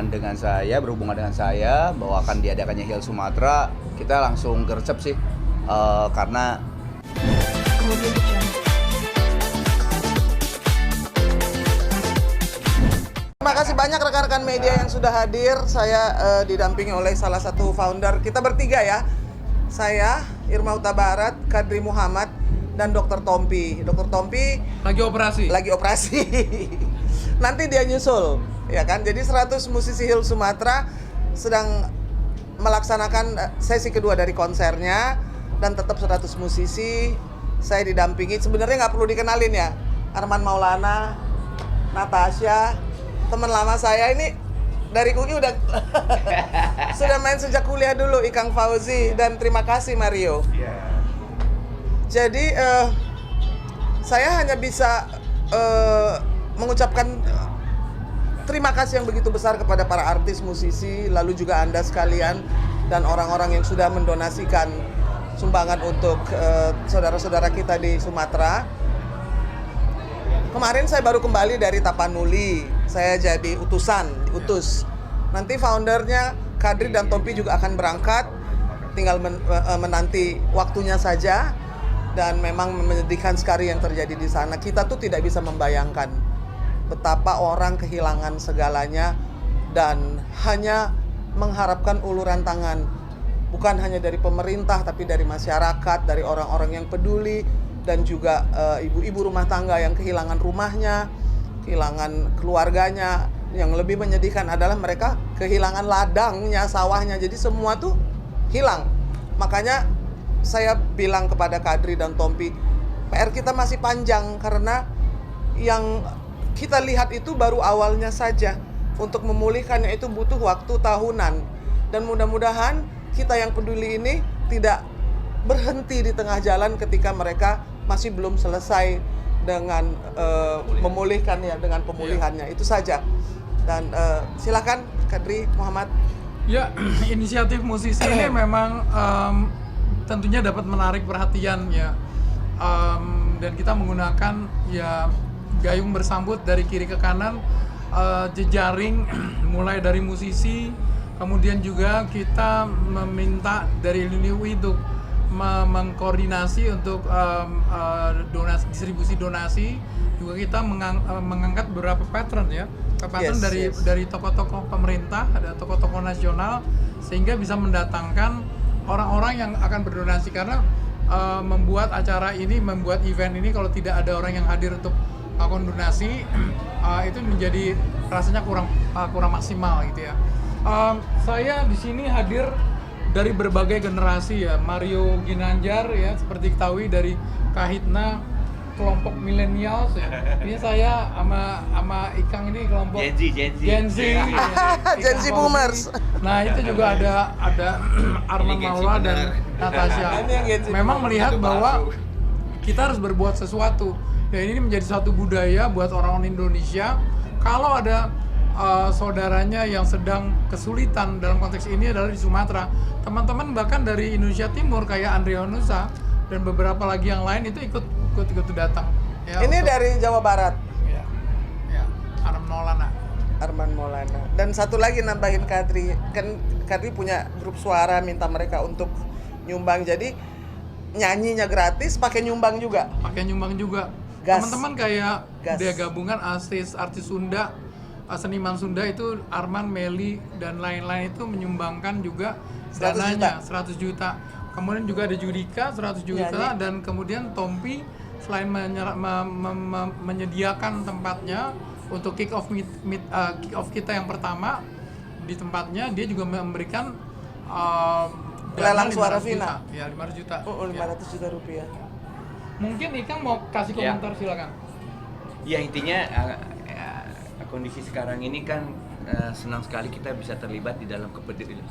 berhubungan dengan saya bahwa akan diadakannya Hill Sumatera, kita langsung gercep sih karena terima kasih banyak rekan-rekan media yang sudah hadir. Saya didampingi oleh salah satu founder. Kita bertiga ya. Saya, Irma Huta Barat, Kadri Muhammad, dan Dr. Tompi. Dr. Tompi lagi operasi. Nanti dia nyusul, ya kan? Jadi 100 musisi Hill Sumatera sedang melaksanakan sesi kedua dari konsernya, dan tetap 100 musisi. Saya didampingi, sebenarnya nggak perlu dikenalin ya. Arman Maulana, Natasha, teman lama saya ini dari UI udah sudah main sejak kuliah dulu, Ikang Fauzi, dan terima kasih Mario. Jadi saya hanya bisa mengucapkan terima kasih yang begitu besar kepada para artis, musisi, lalu juga Anda sekalian dan orang-orang yang sudah mendonasikan sumbangan untuk saudara-saudara kita di Sumatera. Kemarin saya baru kembali dari Tapanuli, saya jadi diutus. Nanti foundernya Kadri dan Tompi juga akan berangkat, tinggal menanti waktunya saja. Dan memang menyedihkan sekali yang terjadi di sana. Kita tuh tidak bisa membayangkan betapa orang kehilangan segalanya dan hanya mengharapkan uluran tangan. Bukan hanya dari pemerintah, tapi dari masyarakat, dari orang-orang yang peduli, dan juga ibu-ibu rumah tangga yang kehilangan rumahnya, kehilangan keluarganya. Yang lebih menyedihkan adalah mereka kehilangan ladangnya, sawahnya. Jadi semua tuh hilang. Makanya saya bilang kepada Kadri dan Tompi, PR kita masih panjang karena yang kita lihat itu baru awalnya saja. Untuk memulihkannya itu butuh waktu tahunan. Dan mudah-mudahan kita yang peduli ini tidak berhenti di tengah jalan ketika mereka masih belum selesai dengan memulihkannya, dengan pemulihannya. Itu saja. Dan silakan Kadri Muhammad. Ya, inisiatif musisi ini memang tentunya dapat menarik perhatian ya, dan kita menggunakan ya gayung bersambut dari kiri ke kanan, jejaring mulai dari musisi, kemudian juga kita meminta dari LIUI untuk mengkoordinasi untuk donasi, distribusi donasi. Juga kita mengangkat beberapa patron ya, patron dari tokoh-tokoh pemerintah, ada tokoh-tokoh nasional, sehingga bisa mendatangkan orang-orang yang akan berdonasi. Karena membuat acara ini, membuat event ini, kalau tidak ada orang yang hadir untuk melakukan donasi, itu menjadi rasanya kurang maksimal gitu ya. Saya di sini hadir dari berbagai generasi ya. Mario Ginanjar ya, seperti diketahui dari Kahitna, kelompok millennials ya. Ini saya sama Ikang ini kelompok Gen Z Gen Z boomers. Nah, itu juga ada Arman Maula dan Natasha. Memang melihat bahwa kita harus berbuat sesuatu. Dan ini menjadi satu budaya buat orang Indonesia. Kalau ada saudaranya yang sedang kesulitan, dalam konteks ini adalah di Sumatera, teman-teman bahkan dari Indonesia Timur kayak Andrea Nusa dan beberapa lagi yang lain itu ikut datang ya. Ini dari Jawa Barat ya, Arman Maulana. Dan satu lagi nambahin Kadri, kan Kadri punya grup suara, minta mereka untuk nyumbang. Jadi nyanyinya gratis, pakai nyumbang juga. Teman-teman kayak dia gabungan artis Sunda, seniman Sunda itu Arman, Meli dan lain-lain itu menyumbangkan juga dananya 100 juta. Kemudian juga ada Judika 100 juta dan kemudian Tompi selain menyediakan tempatnya untuk kick off kita yang pertama di tempatnya, dia juga memberikan lelang suara final. Ya, 500 juta. 500 juta rupiah. Mungkin Ikang mau kasih komentar, silakan. Ya, intinya kondisi sekarang ini kan senang sekali kita bisa terlibat di dalam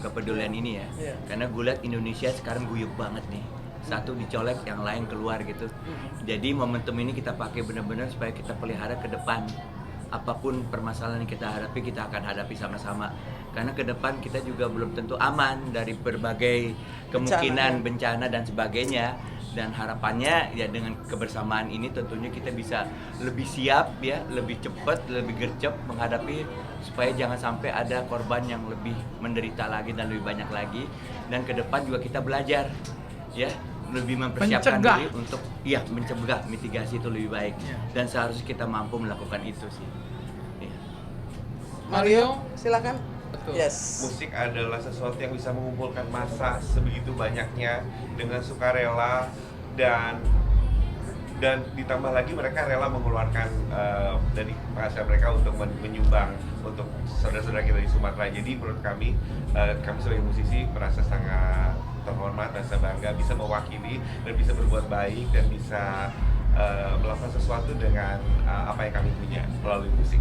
kepedulian ini ya. Karena gue lihat Indonesia sekarang guyup banget nih. Satu dicolek, yang lain keluar gitu. Jadi momentum ini kita pakai benar-benar supaya kita pelihara ke depan. Apapun permasalahan yang kita hadapi, kita akan hadapi sama-sama. Karena ke depan kita juga belum tentu aman dari berbagai kemungkinan bencana dan sebagainya. Dan harapannya ya dengan kebersamaan ini tentunya kita bisa lebih siap ya, lebih cepat, lebih gercep menghadapi supaya jangan sampai ada korban yang lebih menderita lagi dan lebih banyak lagi. Dan ke depan juga kita belajar ya, lebih mempersiapkan Mencegah. diri untuk mencegah, mitigasi itu lebih baik. Dan seharusnya kita mampu melakukan itu sih. Ya. Mario, silakan. betul. Yes. Musik adalah sesuatu yang bisa mengumpulkan massa sebegitu banyaknya dengan sukarela dan ditambah lagi mereka rela mengeluarkan dari penghasilan mereka untuk menyumbang untuk saudara-saudara kita di Sumatera. Jadi menurut kami sebagai musisi merasa sangat terhormat dan bangga bisa mewakili dan bisa berbuat baik dan bisa melakukan sesuatu dengan apa yang kami punya melalui musik.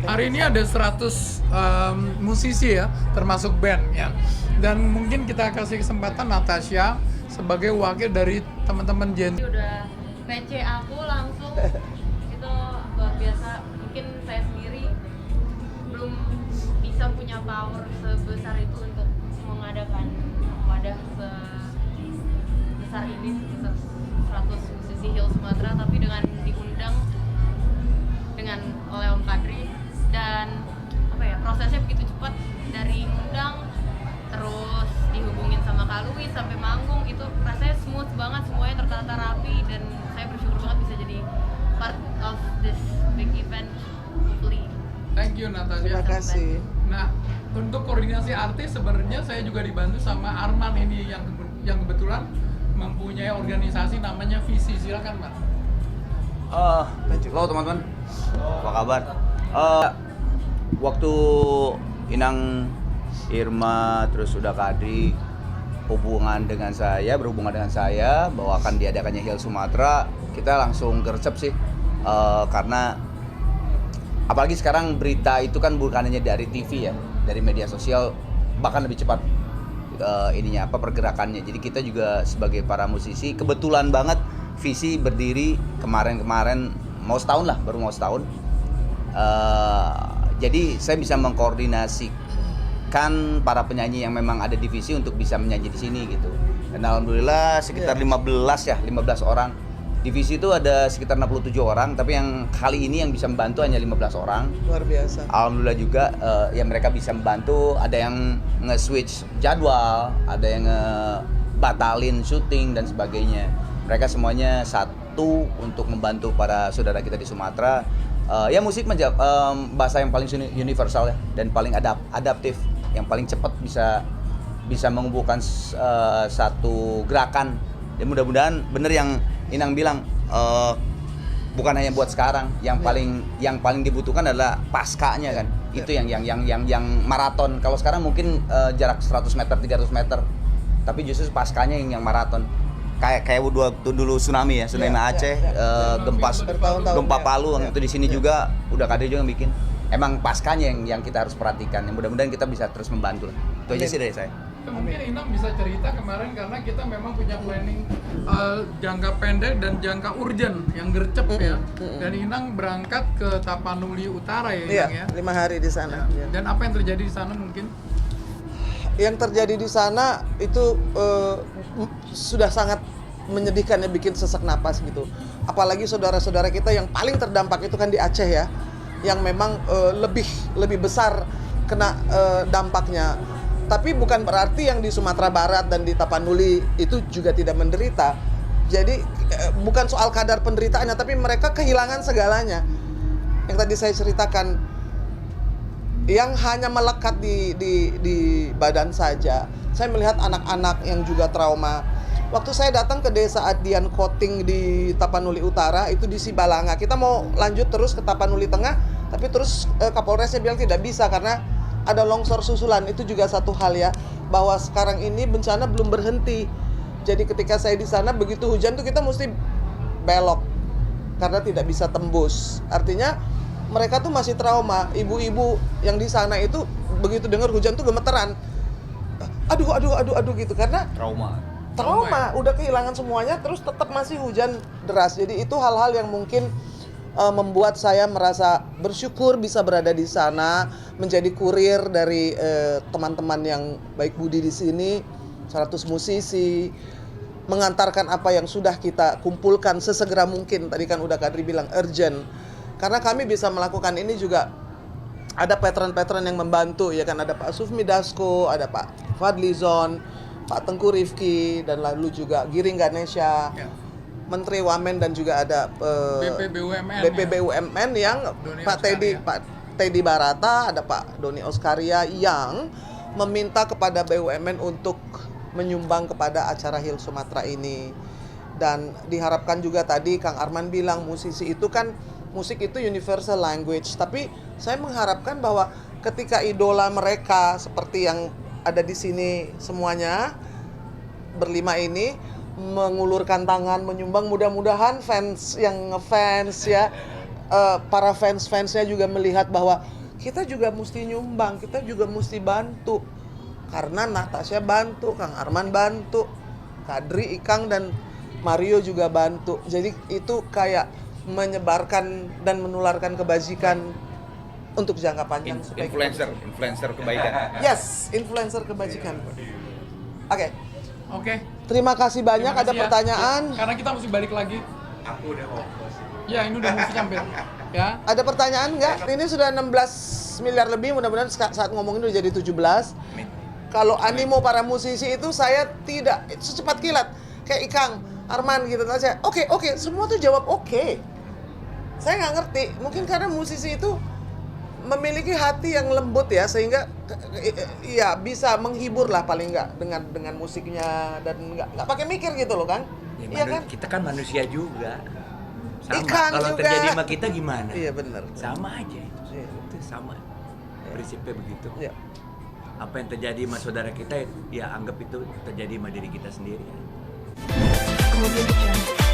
Hari ini ada 100 musisi ya, termasuk band ya. Dan mungkin kita kasih kesempatan Natasha sebagai wakil dari teman-teman Gen Z. Udah PC aku langsung itu luar biasa. Mungkin saya sendiri belum bisa punya power sebesar itu untuk mengadakan wadah sebesar ini, sebesar 100 musisi Hill Sumatera, tapi dengan diundang dengan oleh Om Kadri dan prosesnya begitu cepat, dari ngundang terus dihubungin sama Kak Louis sampai manggung, itu rasanya smooth banget, semuanya tertata rapi, dan saya bersyukur banget bisa jadi part of this big event. Hopefully. Thank you Natasha. Terima kasih. Nah, untuk koordinasi artis sebenarnya saya juga dibantu sama Arman ini yang kebetulan mempunyai organisasi namanya Visi. Silakan, Mas. Halo teman-teman, apa kabar? Waktu Inang, Irma, terus udah Kadri berhubungan dengan saya bahwa akan diadakannya Hill Sumatera, kita langsung gercep sih, karena apalagi sekarang berita itu kan bukan hanya dari TV ya, dari media sosial, bahkan lebih cepat pergerakannya. Jadi kita juga sebagai para musisi kebetulan banget Visi berdiri kemarin baru mau setahun. Jadi saya bisa mengkoordinasikan para penyanyi yang memang ada di Visi untuk bisa menyanyi di sini gitu. Dan alhamdulillah sekitar 15 orang. Di Visi itu ada sekitar 67 orang, tapi yang kali ini yang bisa membantu hanya 15 orang. Luar biasa. Alhamdulillah juga ya mereka bisa membantu, ada yang nge-switch jadwal, ada yang batalin syuting dan sebagainya. Mereka semuanya satu untuk membantu para saudara kita di Sumatera. Ya musik bahasa yang paling universal ya, dan paling adaptif, yang paling cepat bisa mengumpulkan satu gerakan. Dan mudah-mudahan bener yang Inang bilang, bukan hanya buat sekarang, yang paling dibutuhkan adalah paskanya kan. Itu yang maraton. Kalau sekarang mungkin jarak 100 meter, 300 meter. Tapi justru paskanya yang maraton. Kayak dulu tsunami Aceh, gempa Palu itu di sini juga udah Kadri juga yang bikin. Emang paskanya yang kita harus perhatikan. Yang mudah-mudahan kita bisa terus membantu lah. Itu aja sih dari saya. Mungkin Inang bisa cerita kemarin, karena kita memang punya planning jangka pendek dan jangka urgent yang gercep ya. Dan Inang berangkat ke Tapanuli Utara ya, Iya, Inang ya. 5 hari di sana. Ya. Dan apa yang terjadi di sana mungkin? Yang terjadi di sana itu sudah sangat menyedihkan ya, bikin sesak napas gitu. Apalagi saudara-saudara kita yang paling terdampak itu kan di Aceh ya, yang memang lebih besar kena dampaknya. Tapi bukan berarti yang di Sumatera Barat dan di Tapanuli itu juga tidak menderita. Jadi bukan soal kadar penderitaannya, tapi mereka kehilangan segalanya. Yang tadi saya ceritakan, yang hanya melekat di badan saja. Saya melihat anak-anak yang juga trauma. Waktu saya datang ke desa Adian Koting di Tapanuli Utara, itu di Sibalanga. Kita mau lanjut terus ke Tapanuli Tengah, tapi terus Kapolresnya bilang tidak bisa karena ada longsor susulan. Itu juga satu hal ya, bahwa sekarang ini bencana belum berhenti. Jadi ketika saya di sana, begitu hujan tuh kita mesti belok karena tidak bisa tembus. Artinya mereka tuh masih trauma. Ibu-ibu yang di sana itu begitu dengar hujan tuh gemeteran. Aduh gitu, karena trauma, udah kehilangan semuanya, terus tetap masih hujan deras. Jadi itu hal-hal yang mungkin membuat saya merasa bersyukur bisa berada di sana, menjadi kurir dari teman-teman yang baik budi di sini, 100 musisi, mengantarkan apa yang sudah kita kumpulkan sesegera mungkin. Tadi kan udah Kadri bilang urgent. Karena kami bisa melakukan ini juga ada patron-patron yang membantu ya kan, ada Pak Sufmi Dasko, ada Pak Fadlizon, Pak Tengku Rifki, dan lalu juga Giring Ganesha, Ya. Menteri Wamen, dan juga ada BP BUMN, BP BUMN yang Doni Pak Oskaria. Teddy Barata, ada Pak Doni Oskaria yang meminta kepada BUMN untuk menyumbang kepada acara Hill Sumatera ini. Dan diharapkan juga tadi Kang Arman bilang musisi itu kan, musik itu universal language, tapi saya mengharapkan bahwa ketika idola mereka seperti yang ada di sini semuanya berlima ini mengulurkan tangan menyumbang, mudah-mudahan fans yang ngefans ya, para fans-fansnya juga melihat bahwa kita juga mesti nyumbang, kita juga mesti bantu, karena Natasha bantu, Kang Arman bantu, Kadri, Ikang, dan Mario juga bantu. Jadi itu kayak menyebarkan dan menularkan kebajikan untuk jangka panjang. supaya kita- Influencer kebaikan. Yes, influencer kebajikan. Oke, Oke. terima kasih banyak. Terima Ada kasih ya. pertanyaan? Karena kita mesti balik lagi. Aku udah mau close. Ya, ini udah musik hampir. Ya. Ada pertanyaan nggak? Ini sudah 16 miliar lebih, mudah-mudahan saat ngomongin udah jadi 17. Kalau animo para musisi itu saya tidak secepat kilat. Kayak Ikang, Arman gitu aja. Oke, semua tuh jawab oke. Saya nggak ngerti, mungkin karena musisi itu memiliki hati yang lembut ya, sehingga ya bisa menghibur lah paling nggak dengan musiknya, dan nggak pakai mikir gitu loh, Kang. Ya, Iya kan? Kita kan manusia juga. Sama. Ikan Kalau juga. terjadi sama kita gimana? Iya benar. Sama aja. Iya. Itu sama. Prinsipnya begitu. Iya. Apa yang terjadi sama saudara kita, ya anggap itu terjadi sama diri kita sendiri. Audio Jungle.